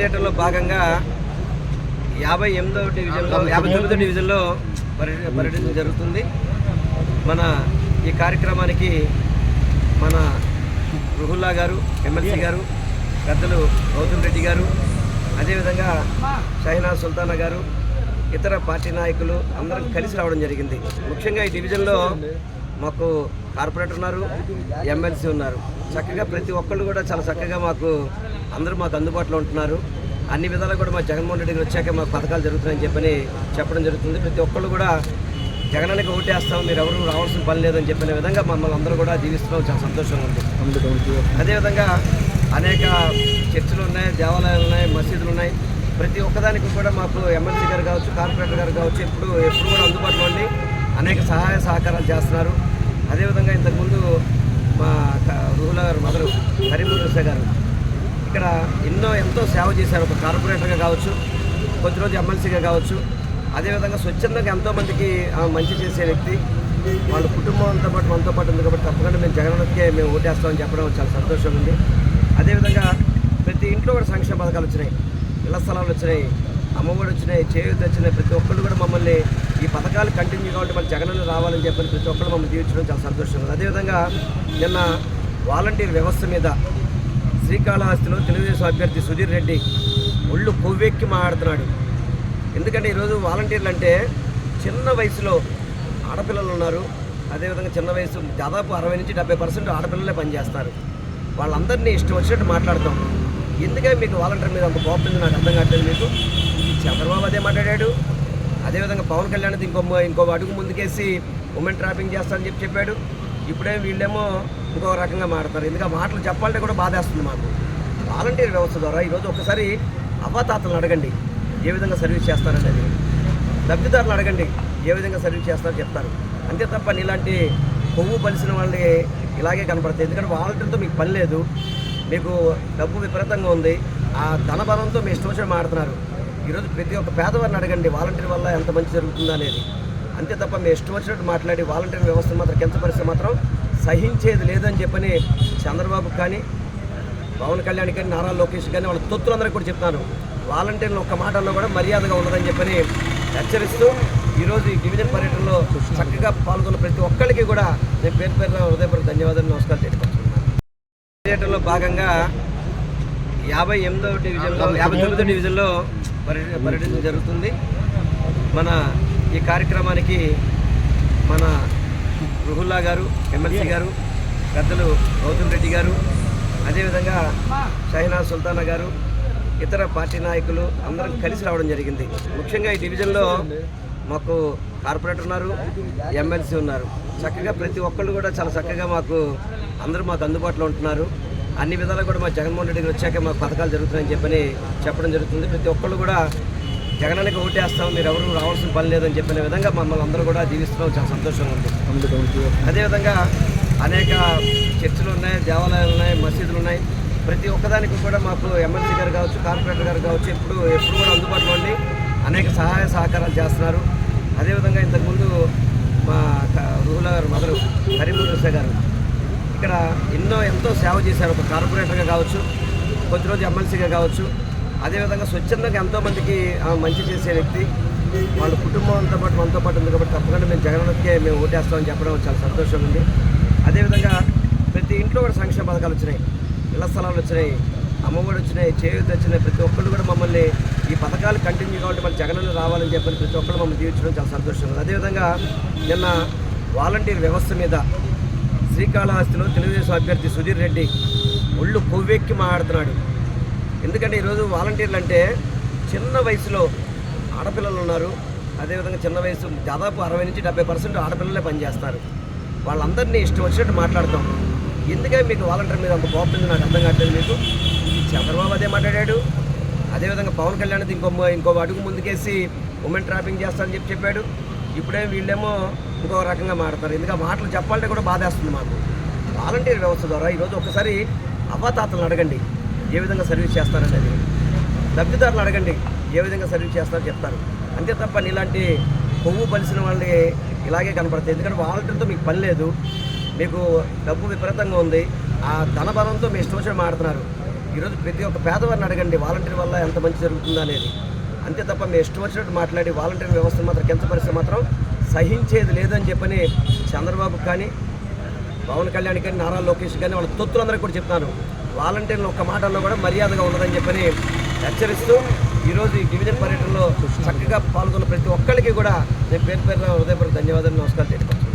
పర్యటనలో భాగంగా 58వ డివిజన్లో 59వ డివిజన్లో పర్యటన జరుగుతుంది. మన ఈ కార్యక్రమానికి మన రుహుల్లా గారు, ఎమ్మెల్సీ గారు, పెద్దలు గౌతమ్ రెడ్డి గారు, అదేవిధంగా షహీనా సుల్తానా గారు, ఇతర పార్టీ నాయకులు అందరం కలిసి రావడం జరిగింది. ముఖ్యంగా ఈ డివిజన్లో మాకు కార్పొరేటర్ ఉన్నారు, ఎమ్మెల్సీ ఉన్నారు. చక్కగా ప్రతి ఒక్కళ్ళు కూడా చాలా చక్కగా అందరూ మాకు అందుబాటులో ఉంటున్నారు. అన్ని విధాలు కూడా మా జగన్మోహన్ రెడ్డి గారు వచ్చాక మాకు పథకాలు జరుగుతున్నాయని చెప్పడం జరుగుతుంది. ప్రతి ఒక్కళ్ళు కూడా జగనానికి ఓటేస్తాం, మీరు ఎవరు రావాల్సిన పని లేదని చెప్పిన విధంగా మమ్మల్ని అందరూ కూడా జీవిస్తున్నాం. చాలా సంతోషంగా ఉంది. అదేవిధంగా అనేక చర్చిలు ఉన్నాయి, దేవాలయాలు ఉన్నాయి, మసీదులు ఉన్నాయి. ప్రతి ఒక్కదానికి కూడా మాకు ఎమ్మెల్సీ గారు కావచ్చు, కార్పొరేటర్ గారు కావచ్చు ఎప్పుడు కూడా అందుబాటులో ఉండి అనేక సహాయ సహకారాలు చేస్తున్నారు. అదేవిధంగా ఇంతకుముందు మా రుహుల్లా గారు మదరు కరీమున్నీసా గారు ఇక్కడ ఎంతో సేవ చేశారు. ఒక కార్పొరేటర్గా కావచ్చు, కొద్ది రోజు ఎమ్మెల్సీగా కావచ్చు. అదేవిధంగా స్వచ్ఛందంగా ఎంతోమందికి మంచి చేసే వ్యక్తి. వాళ్ళ కుటుంబం అంతా పాటు మనతో పాటు ఉంది కాబట్టి తప్పకుండా మేము జగన్కే మేము ఓటేస్తామని చెప్పడం చాలా సంతోషంగా ఉంది. అదేవిధంగా ప్రతి ఇంట్లో కూడా సంక్షేమ పథకాలు వచ్చినాయి, ఇళ్ల స్థలాలు వచ్చినాయి, అమ్మఒడి వచ్చినాయి, చేయూత వచ్చినాయి. ప్రతి ఒక్కళ్ళు కూడా మమ్మల్ని ఈ పథకాలు కంటిన్యూ కాబట్టి మళ్ళీ జగనన్న రావాలని చెప్పని ప్రతి ఒక్కళ్ళు మమ్మల్ని జీవించడం చాలా సంతోషంగా ఉంది. అదేవిధంగా నిన్న వాలంటీర్ వ్యవస్థ మీద శ్రీకాళహస్తిలో తెలుగుదేశం అభ్యర్థి సుధీర్ రెడ్డి ఒళ్ళు కొవ్వెక్కి మాట్లాడుతున్నాడు. ఎందుకంటే ఈరోజు వాలంటీర్లు అంటే చిన్న వయసులో ఆడపిల్లలు ఉన్నారు. అదేవిధంగా చిన్న వయసు దాదాపు 60 నుంచి 70% ఆడపిల్లలే పనిచేస్తారు. వాళ్ళందరినీ ఇష్టం వచ్చినట్టు మాట్లాడతాం. ఎందుకంటే మీకు వాలంటీర్ మీద అంత కోపం నాకు అర్థం కావట్లేదు. మీకు చంద్రబాబు అదే మాట్లాడాడు. అదేవిధంగా పవన్ కళ్యాణ్ ఇంకో అడుగు ముందుకేసి ఉమెన్ ట్రాపింగ్ చేస్తారని చెప్పాడు. ఇప్పుడే వీళ్ళేమో ఇంకో రకంగా మాట్లాడతారు. ఎందుకంటే మాటలు చెప్పాలంటే కూడా బాధేస్తుంది మాకు. వాలంటీర్ వ్యవస్థ ద్వారా ఈరోజు ఒకసారి అవ్వాతాతలను అడగండి ఏ విధంగా సర్వీస్ చేస్తారనేది, లబ్ధిదారులు అడగండి ఏ విధంగా సర్వీస్ చేస్తారో చెప్తారు. అంతే తప్ప ఇలాంటి కొవ్వు పలిసిన వాళ్ళని ఇలాగే కనపడతాయి. ఎందుకంటే వాలంటీర్తో మీకు పని లేదు, మీకు డబ్బు విపరీతంగా ఉంది, ఆ ధనబలంతో మీ ఇష్టం వచ్చి మాడుతున్నారు. ఈరోజు ప్రతి ఒక్క పేదవారిని అడగండి వాలంటీర్ వల్ల ఎంత మంచి జరుగుతుందా అనేది. అంతే తప్ప మీ ఇష్టం వచ్చినట్టు మాట్లాడి వాలంటీర్ వ్యవస్థ మాత్రం కించపరిస్తే మాత్రం సహించేది లేదని చెప్పని చంద్రబాబు కానీ, పవన్ కళ్యాణ్ కానీ, నారా లోకేష్ కానీ వాళ్ళ తొత్తులందరికీ కూడా చెప్తున్నాను. వాలంటీర్లు ఒక్క మాటల్లో కూడా మర్యాదగా ఉండదని చెప్పని హెచ్చరిస్తూ ఈరోజు ఈ డివిజన్ పర్యటనలో చక్కగా పాల్గొన్న ప్రతి ఒక్కరికి కూడా నేను పేరున హృదయపూర్వక ధన్యవాదాలు, నమస్కారం తెలియపరుస్తున్నాను. పర్యటనలో భాగంగా 58వ డివిజన్లో 59వ డివిజన్లో పర్యటన జరుగుతుంది. మన ఈ కార్యక్రమానికి మన రుహుల్లా గారు, ఎమ్మెల్సీ గారు, పెద్దలు గౌతమ్ రెడ్డి గారు, అదేవిధంగా షహీనా సుల్తానా గారు, ఇతర పార్టీ నాయకులు అందరం కలిసి రావడం జరిగింది. ముఖ్యంగా ఈ డివిజన్లో మాకు కార్పొరేటర్ ఉన్నారు, ఎమ్మెల్సీ ఉన్నారు. చక్కగా ప్రతి ఒక్కళ్ళు కూడా చాలా చక్కగా అందరూ మాకు అందుబాటులో ఉంటున్నారు. అన్ని విధాలు కూడా మా జగన్మోహన్ రెడ్డి గారు వచ్చాక మాకు పథకాలు జరుగుతున్నాయని చెప్పడం జరుగుతుంది. ప్రతి ఒక్కళ్ళు కూడా జగనానికి ఓటేస్తాం, మీరు ఎవరు రావాల్సిన పని లేదని చెప్పిన విధంగా మమ్మల్ని అందరూ కూడా జీవిస్తున్నాం. చాలా సంతోషంగా ఉంది. అదేవిధంగా అనేక చర్చిలు ఉన్నాయి, దేవాలయాలు ఉన్నాయి, మసీదులు ఉన్నాయి. ప్రతి ఒక్కదానికి కూడా మాకు ఎమ్మెల్సీ గారు కావచ్చు, కార్పొరేటర్ గారు కావచ్చు ఎప్పుడు కూడా అందుబాటులో ఉండి అనేక సహాయ సహకారాలు చేస్తున్నారు. అదేవిధంగా ఇంతకుముందు మా రుహుల్లా గారు మదరు కరీమున్నీసా గారు ఇక్కడ ఎంతో సేవ చేశారు. ఒక కార్పొరేటర్గా కావచ్చు, కొద్ది రోజు ఎమ్మెల్సీగా కావచ్చు. అదేవిధంగా స్వచ్ఛందంగా ఎంతోమందికి మంచి చేసే వ్యక్తి. వాళ్ళ కుటుంబం అంతా పాటు మనతో పాటు ఉంది కాబట్టి తప్పకుండా మేము జగన్కే మేము ఓటేస్తామని చెప్పడం చాలా సంతోషంగా ఉంది. అదేవిధంగా ప్రతి ఇంట్లో కూడా సంక్షేమ పథకాలు వచ్చినాయి, ఇళ్ల స్థలాలు వచ్చినాయి, అమ్మఒడి వచ్చినాయి, చేయూత వచ్చినాయి. ప్రతి ఒక్కళ్ళు కూడా మమ్మల్ని ఈ పథకాలు కంటిన్యూ కాబట్టి మళ్ళీ జగనన్న రావాలని చెప్పని ప్రతి ఒక్కళ్ళు మమ్మల్ని జీవించడం చాలా సంతోషంగా ఉంది. అదేవిధంగా నిన్న వాలంటీర్ వ్యవస్థ మీద శ్రీకాళహస్తిలో తెలుగుదేశం అభ్యర్థి సుధీర్ రెడ్డి ఒళ్ళు కొవ్వెక్కి మాట్లాడుతున్నాడు. ఎందుకంటే ఈరోజు వాలంటీర్లు అంటే చిన్న వయసులో ఆడపిల్లలు ఉన్నారు. అదేవిధంగా చిన్న వయసు దాదాపు 60 నుంచి 70% ఆడపిల్లలే పనిచేస్తారు. వాళ్ళందరినీ ఇష్టం వచ్చినట్టు మాట్లాడతాం. ఎందుకంటే మీకు వాలంటీర్ మీద అంత కోపం నాకు అర్థం కావట్లేదు. మీకు చంద్రబాబు అదే మాట్లాడాడు. అదేవిధంగా పవన్ కళ్యాణ్ ఇంకో అడుగు ముందుకేసి ఉమెన్ ట్రాపింగ్ చేస్తారని చెప్పాడు. ఇప్పుడే వీళ్ళేమో ఇంకో రకంగా మాట్లాడతారు. ఎందుకంటే మాటలు చెప్పాలంటే కూడా బాధేస్తుంది మాకు. వాలంటీర్ వ్యవస్థ ద్వారా ఈరోజు ఒకసారి అవ్వాతాతలను అడగండి ఏ విధంగా సర్వీస్ చేస్తారనేది, లబ్ధిదారులు అడగండి ఏ విధంగా సర్వీస్ చేస్తారో చెప్తారు. అంతే తప్ప ఇలాంటి కొవ్వు పలిసిన వాళ్ళని ఇలాగే కనపడతాయి. ఎందుకంటే వాలంటీర్తో మీకు పని లేదు, మీకు డబ్బు విపరీతంగా ఉంది, ఆ ధనబలంతో మీ ఇష్టం వచ్చి మాడుతున్నారు. ఈరోజు ప్రతి ఒక్క పేదవారిని అడగండి వాలంటీర్ వల్ల ఎంత మంచి జరుగుతుందో అనేది. అంతే తప్ప మేము ఇష్టం వచ్చినట్టు మాట్లాడి వాలంటీర్ వ్యవస్థను మాత్రం కించపరిస్తే మాత్రం సహించేది లేదని చెప్పని చంద్రబాబు కానీ, పవన్ కళ్యాణ్ కానీ, నారా లోకేష్ కానీ వాళ్ళ తొత్తులందరికీ కూడా చెప్తున్నాను. వాలంటీర్లు ఒక్క మాటల్లో కూడా మర్యాదగా ఉండదని చెప్పని హెచ్చరిస్తూ ఈరోజు ఈ డివిజన్ పర్యటనలో చక్కగా పాల్గొన్న ప్రతి ఒక్కరికి కూడా నేను పేరు హృదయపూర్వక ధన్యవాదాలు, నమస్కారం తెలుపుతున్నాను.